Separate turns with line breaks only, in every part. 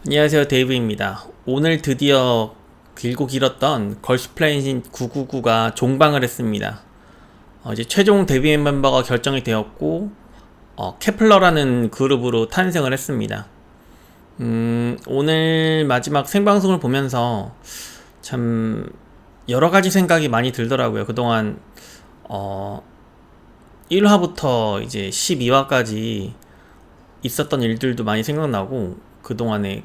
안녕하세요, 데이브입니다. 오늘 드디어 길고 길었던 걸스플래닛 999가 종방을 했습니다. 이제 최종 데뷔 멤버가 결정이 되었고 케플러라는 그룹으로 탄생을 했습니다. 오늘 마지막 생방송을 보면서 참 여러가지 생각이 많이 들더라고요. 그동안 1화부터 이제 12화까지 있었던 일들도 많이 생각나고, 그동안에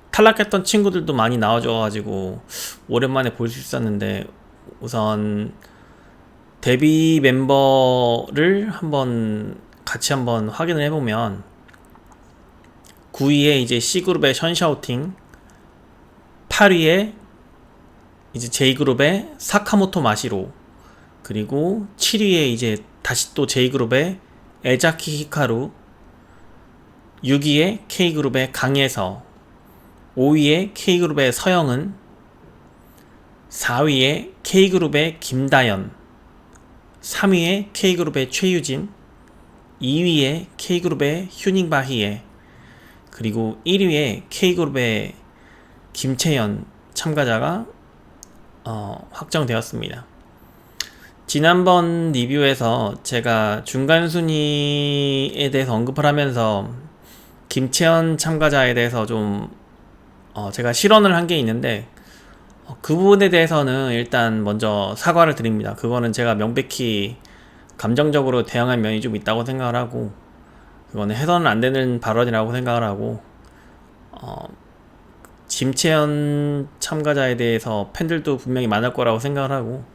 탈락했던 친구들도 많이 나와줘가지고 오랜만에 볼 수 있었는데, 우선 데뷔 멤버를 같이 한번 확인을 해보면, 9위에 이제 C그룹의 션샤오팅, 8위에 이제 J그룹의 사카모토 마시로, 그리고 7위에 이제 다시 또 J그룹의 에자키 히카루, 6위에 K그룹의 강예서, 5위에 K그룹의 서영은, 4위에 K그룹의 김다연, 3위에 K그룹의 최유진, 2위에 K그룹의 휴닝바히에, 그리고 1위에 K그룹의 김채연 참가자가 확정되었습니다. 지난번 리뷰에서 제가 중간 순위에 대해서 언급을 하면서 김채연 참가자에 대해서 좀 제가 실언을 한 게 있는데, 그 부분에 대해서는 일단 먼저 사과를 드립니다. 그거는 제가 명백히 감정적으로 대응한 면이 좀 있다고 생각을 하고, 그거는 해서는 안 되는 발언이라고 생각을 하고, 김채연 참가자에 대해서 팬들도 분명히 많을 거라고 생각을 하고,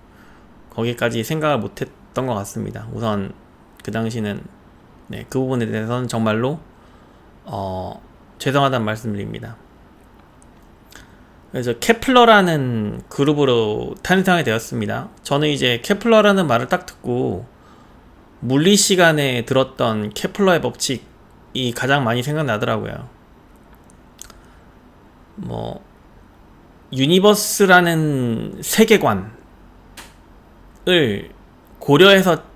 거기까지 생각을 못했던 것 같습니다. 우선 그 당시는 그 부분에 대해서는 정말로 죄송하다는 말씀드립니다. 그래서 케플러라는 그룹으로 탄생이 되었습니다. 저는 이제 케플러라는 말을 딱 듣고 물리 시간에 들었던 케플러의 법칙이 가장 많이 생각나더라고요. 유니버스라는 세계관을 고려해서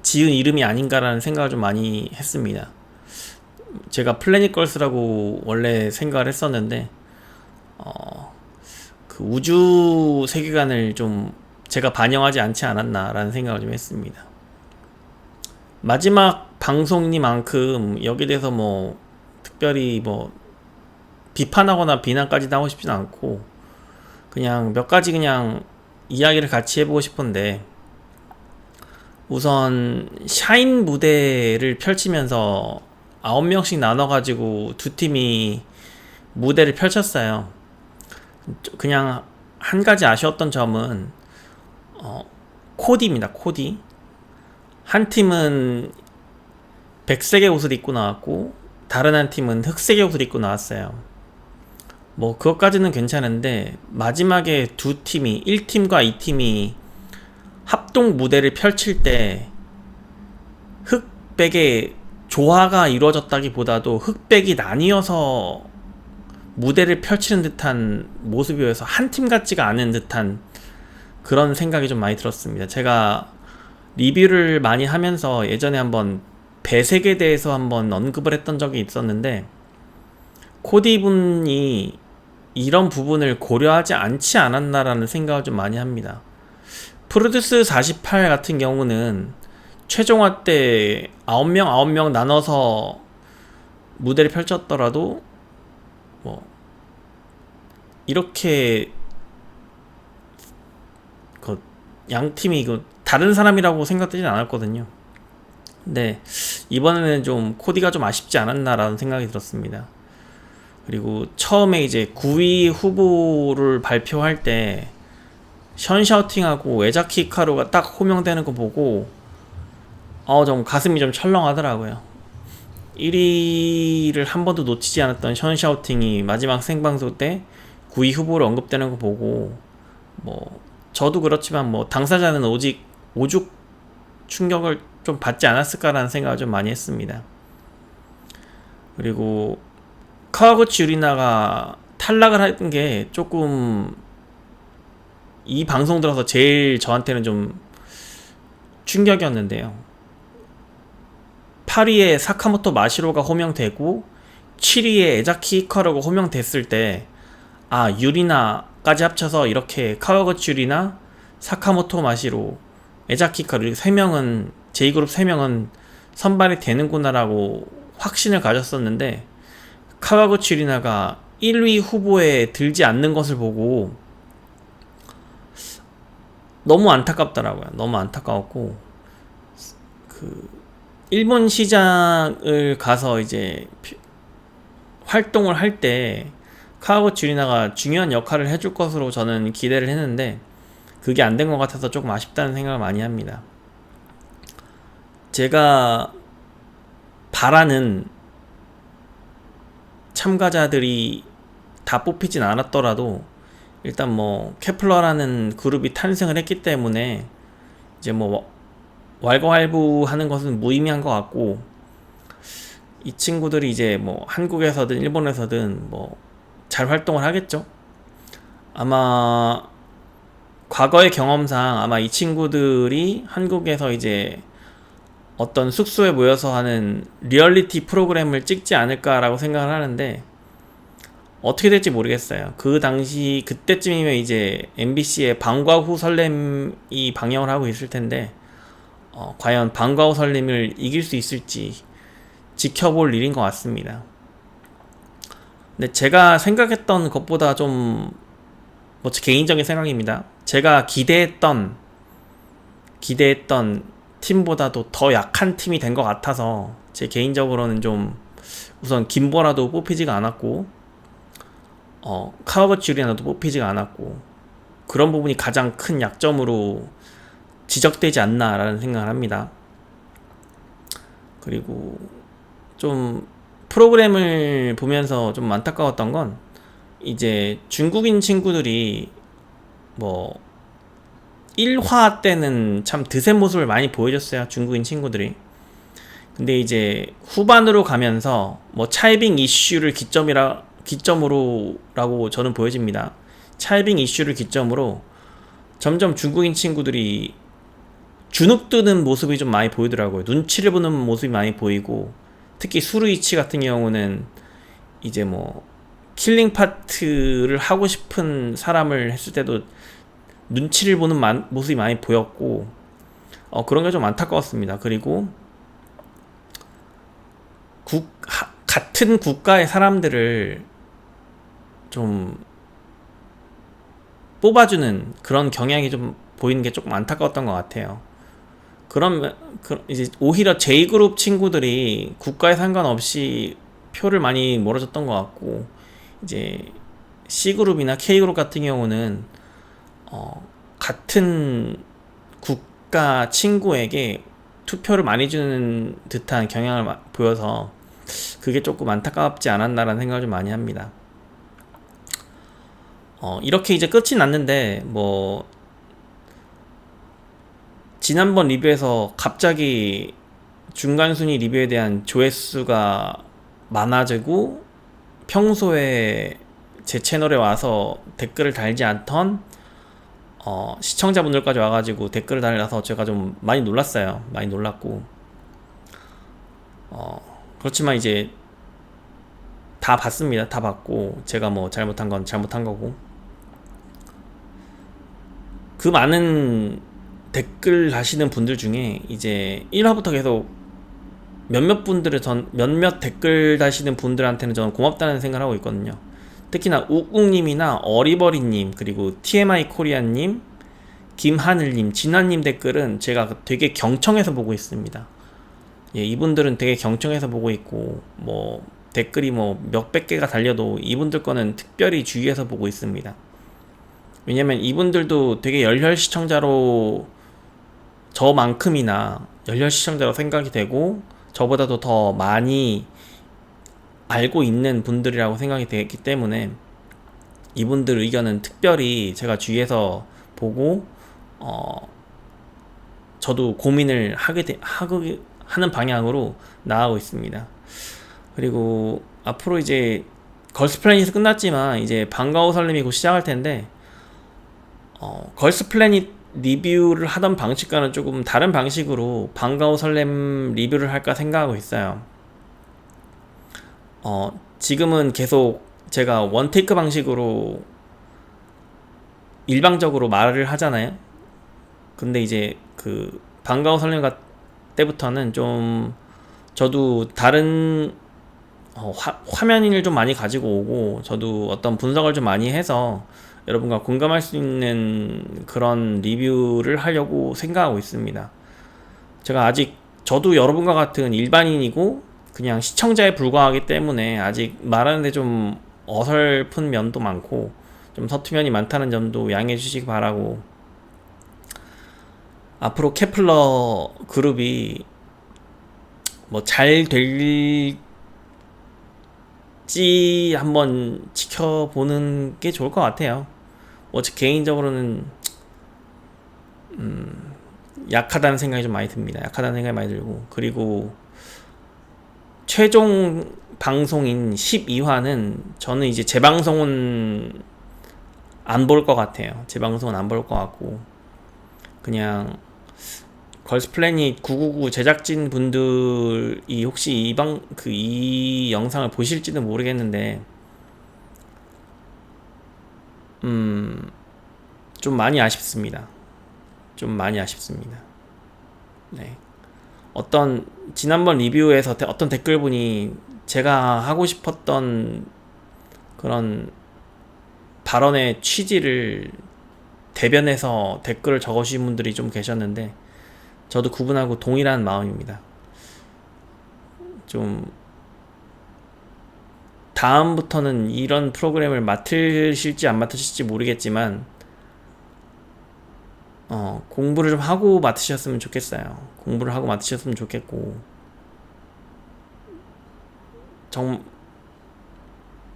지은 이름이 아닌가라는 생각을 좀 많이 했습니다. 제가 플래닛걸스라고 원래 생각을 했었는데, 그 우주 세계관을 좀 제가 반영하지 않지 않았나라는 생각을 좀 했습니다. 마지막 방송이니만큼 여기에 대해서 특별히 비판하거나 비난까지 하고 싶진 않고, 그냥 몇 가지 그냥 이야기를 같이 해보고 싶은데, 우선 샤인 무대를 펼치면서 9명씩 나눠가지고 두 팀이 무대를 펼쳤어요. 그냥 한 가지 아쉬웠던 점은 코디입니다. 코디. 한 팀은 백색의 옷을 입고 나왔고, 다른 한 팀은 흑색의 옷을 입고 나왔어요. 그것까지는 괜찮은데, 마지막에 두 팀이 1팀과 2팀이 합동 무대를 펼칠 때 흑백의 조화가 이루어졌다기보다도 흑백이 나뉘어서 무대를 펼치는 듯한 모습이어서 한 팀 같지가 않은 듯한 그런 생각이 좀 많이 들었습니다. 제가 리뷰를 많이 하면서 예전에 한번 배색에 대해서 한번 언급을 했던 적이 있었는데, 코디 분이 이런 부분을 고려하지 않지 않았나라는 생각을 좀 많이 합니다. 프로듀스 48 같은 경우는 최종화 때 9명 나눠서 무대를 펼쳤더라도 이렇게 양팀이 다른 사람이라고 생각되진 않았거든요. 근데 이번에는 좀 코디가 좀 아쉽지 않았나라는 생각이 들었습니다. 그리고 처음에 이제 9위 후보를 발표할 때 션샤오팅하고 에자키 히카루가 딱 호명되는 거 보고 좀 가슴이 좀 철렁하더라고요. 1위를 한 번도 놓치지 않았던 션샤오팅이 마지막 생방송 때 9위 후보로 언급되는 거 보고, 저도 그렇지만 당사자는 오죽 충격을 좀 받지 않았을까라는 생각을 좀 많이 했습니다. 그리고 카와구치 유리나가 탈락을 한 게 조금 이 방송 들어서 제일 저한테는 좀 충격이었는데요. 8위에 사카모토 마시로가 호명되고 7위에 에자키 히카루가 호명됐을 때, 아, 유리나까지 합쳐서 이렇게 카와구치 유리나, 사카모토 마시로, 에자키 히카루 3명은, J그룹 3명은 선발이 되는구나라고 확신을 가졌었는데, 카와구치 유리나가 1위 후보에 들지 않는 것을 보고 너무 안타깝더라고요. 너무 안타까웠고, 그 일본 시장을 가서 이제 활동을 할 때 카와구치 유리나가 중요한 역할을 해줄 것으로 저는 기대를 했는데, 그게 안 된 것 같아서 조금 아쉽다는 생각을 많이 합니다. 제가 바라는 참가자들이 다 뽑히진 않았더라도 일단 뭐 케플러라는 그룹이 탄생을 했기 때문에 이제 뭐 왈가왈부하는 것은 무의미한 것 같고, 이 친구들이 이제 뭐 한국에서든 일본에서든 뭐 잘 활동을 하겠죠. 아마 과거의 경험상 아마 이 친구들이 한국에서 이제 어떤 숙소에 모여서 하는 리얼리티 프로그램을 찍지 않을까라고 생각을 하는데, 어떻게 될지 모르겠어요. 그 당시 그때쯤이면 이제 MBC의 방과 후 설렘이 방영을 하고 있을 텐데, 과연 방과 후 설렘을 이길 수 있을지 지켜볼 일인 것 같습니다. 근데 제가 생각했던 것보다 좀, 뭐 제 개인적인 생각입니다. 제가 기대했던 팀보다도 더 약한 팀이 된 것 같아서 제 개인적으로는 좀 우선 김보라도 뽑히지가 않았고, 카와구치 유리나도 뽑히지가 않았고, 그런 부분이 가장 큰 약점으로 지적되지 않나라는 생각을 합니다. 그리고 좀 프로그램을 보면서 좀 안타까웠던 건, 이제 중국인 친구들이 뭐 1화 때는 참 드센 모습을 많이 보여줬어요, 중국인 친구들이. 근데 이제 후반으로 가면서 뭐 차이빙 이슈를 기점으로라고 저는 보여집니다. 차이빙 이슈를 기점으로 점점 중국인 친구들이 주눅드는 모습이 좀 많이 보이더라고요. 눈치를 보는 모습이 많이 보이고, 특히 수루이치 같은 경우는 이제 뭐 킬링 파트를 하고 싶은 사람을 했을 때도 눈치를 보는 모습이 많이 보였고, 그런 게 좀 안타까웠습니다. 그리고 같은 국가의 사람들을 좀 뽑아주는 그런 경향이 좀 보이는 게 조금 안타까웠던 것 같아요. 그러면 이제 오히려 J그룹 친구들이 국가에 상관없이 표를 많이 몰아줬던 것 같고, 이제 C그룹이나 K그룹 같은 경우는 같은 국가 친구에게 투표를 많이 주는 듯한 경향을 보여서 그게 조금 안타깝지 않았나라는 생각을 좀 많이 합니다. 이렇게 이제 끝이 났는데, 뭐 지난번 리뷰에서 갑자기 중간순위 리뷰에 대한 조회수가 많아지고, 평소에 제 채널에 와서 댓글을 달지 않던 시청자분들까지 와가지고 댓글을 달아서 제가 좀 많이 놀랐어요. 많이 놀랐고, 그렇지만 이제 다 봤습니다. 다 봤고, 제가 뭐 잘못한 건 잘못한 거고, 그 많은 댓글 다시는 분들 중에 이제 1화부터 계속 몇몇 댓글 다시는 분들한테는 저는 고맙다는 생각을 하고 있거든요. 특히나 욱욱님이나 어리버리님, 그리고 TMI 코리아님, 김하늘님, 진화님 댓글은 제가 되게 경청해서 보고 있습니다. 예, 이분들은 되게 경청해서 보고 있고, 뭐 댓글이 뭐 몇백 개가 달려도 이분들 거는 특별히 주의해서 보고 있습니다. 왜냐면 이분들도 되게 열혈 시청자로, 저만큼이나 열혈 시청자로 생각이 되고, 저보다도 더 많이 알고 있는 분들이라고 생각이 되기 때문에 이분들 의견은 특별히 제가 주위에서 보고 저도 고민을 하는 방향으로 나가고 있습니다. 그리고 앞으로 이제 걸스플래닛이 끝났지만 이제 방과 후 설렘이 곧 시작할 텐데, 걸스플래닛 리뷰를 하던 방식과는 조금 다른 방식으로 방과 후 설렘 리뷰를 할까 생각하고 있어요. 지금은 계속 제가 원테이크 방식으로 일방적으로 말을 하잖아요. 근데 이제 그 방과후 설렘가 때부터는 좀 저도 다른 화면을 좀 많이 가지고 오고 저도 어떤 분석을 좀 많이 해서 여러분과 공감할 수 있는 그런 리뷰를 하려고 생각하고 있습니다. 제가 아직 저도 여러분과 같은 일반인이고 그냥 시청자에 불과하기 때문에 아직 말하는데 좀 어설픈 면도 많고 좀 서투면이 많다는 점도 양해해 주시기 바라고, 앞으로 케플러 그룹이 뭐 잘 될지 한번 지켜보는 게 좋을 것 같아요. 제 개인적으로는 약하다는 생각이 좀 많이 듭니다. 약하다는 생각이 많이 들고, 그리고 최종 방송인 12화는 저는 이제 재방송은 안 볼 것 같아요. 재방송은 안 볼 것 같고 그냥 걸스플래닛 999 제작진 분들이 혹시 이 영상을 보실지는 모르겠는데 좀 많이 아쉽습니다. 좀 많이 아쉽습니다. 네. 지난번 리뷰에서 어떤 댓글분이 제가 하고 싶었던 그런 발언의 취지를 대변해서 댓글을 적으신 분들이 좀 계셨는데 저도 그분하고 동일한 마음입니다. 좀 다음부터는 이런 프로그램을 맡으실지 안 맡으실지 모르겠지만 공부를 좀 하고 맡으셨으면 좋겠어요. 공부를 하고 맡으셨으면 좋겠고,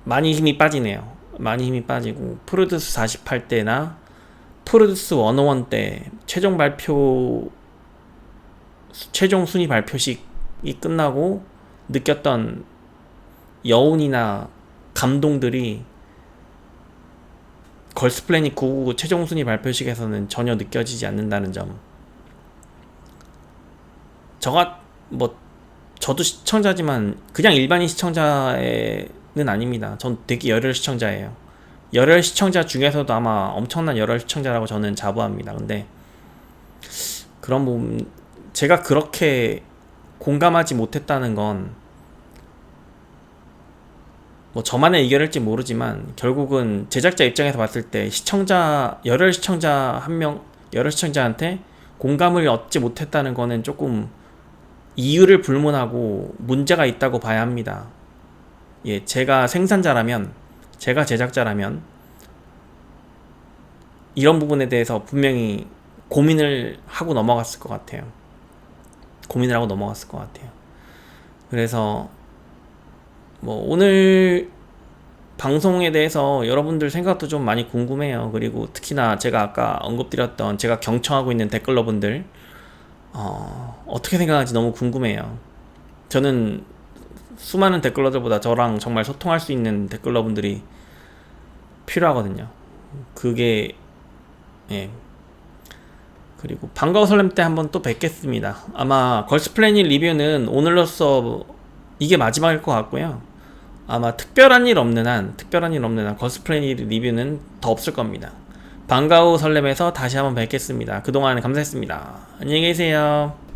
많이 힘이 빠지네요. 많이 힘이 빠지고, 프로듀스 48때나 프로듀스 101 때 최종 순위 발표식이 끝나고 느꼈던 여운이나 감동들이 걸스플래닛 999 최종 순위 발표식에서는 전혀 느껴지지 않는다는 점. 저도 시청자지만 그냥 일반인 시청자는 아닙니다. 전 되게 열혈 시청자예요. 열혈 시청자 중에서도 아마 엄청난 열혈 시청자라고 저는 자부합니다. 근데 그런 부분, 제가 그렇게 공감하지 못했다는 건 저만의 의견일지 모르지만 결국은 제작자 입장에서 봤을 때 열혈 시청자한테 공감을 얻지 못했다는 거는 조금 이유를 불문하고 문제가 있다고 봐야 합니다. 예, 제가 생산자라면, 제가 제작자라면 이런 부분에 대해서 분명히 고민을 하고 넘어갔을 것 같아요. 그래서 오늘 방송에 대해서 여러분들 생각도 좀 많이 궁금해요. 그리고 특히나 제가 아까 언급드렸던 제가 경청하고 있는 댓글러분들 어떻게 생각하는지 너무 궁금해요. 저는 수많은 댓글러들보다 저랑 정말 소통할 수 있는 댓글러분들이 필요하거든요. 그게 예. 그리고 방과후 설렘 때 한번 또 뵙겠습니다. 아마 걸스플래닛 리뷰는 오늘로써 이게 마지막일 것 같고요. 아마 특별한 일 없는 한 걸스플래닛 리뷰는 더 없을 겁니다. 방과후 설렘에서 다시 한번 뵙겠습니다. 그동안 감사했습니다. 안녕히 계세요.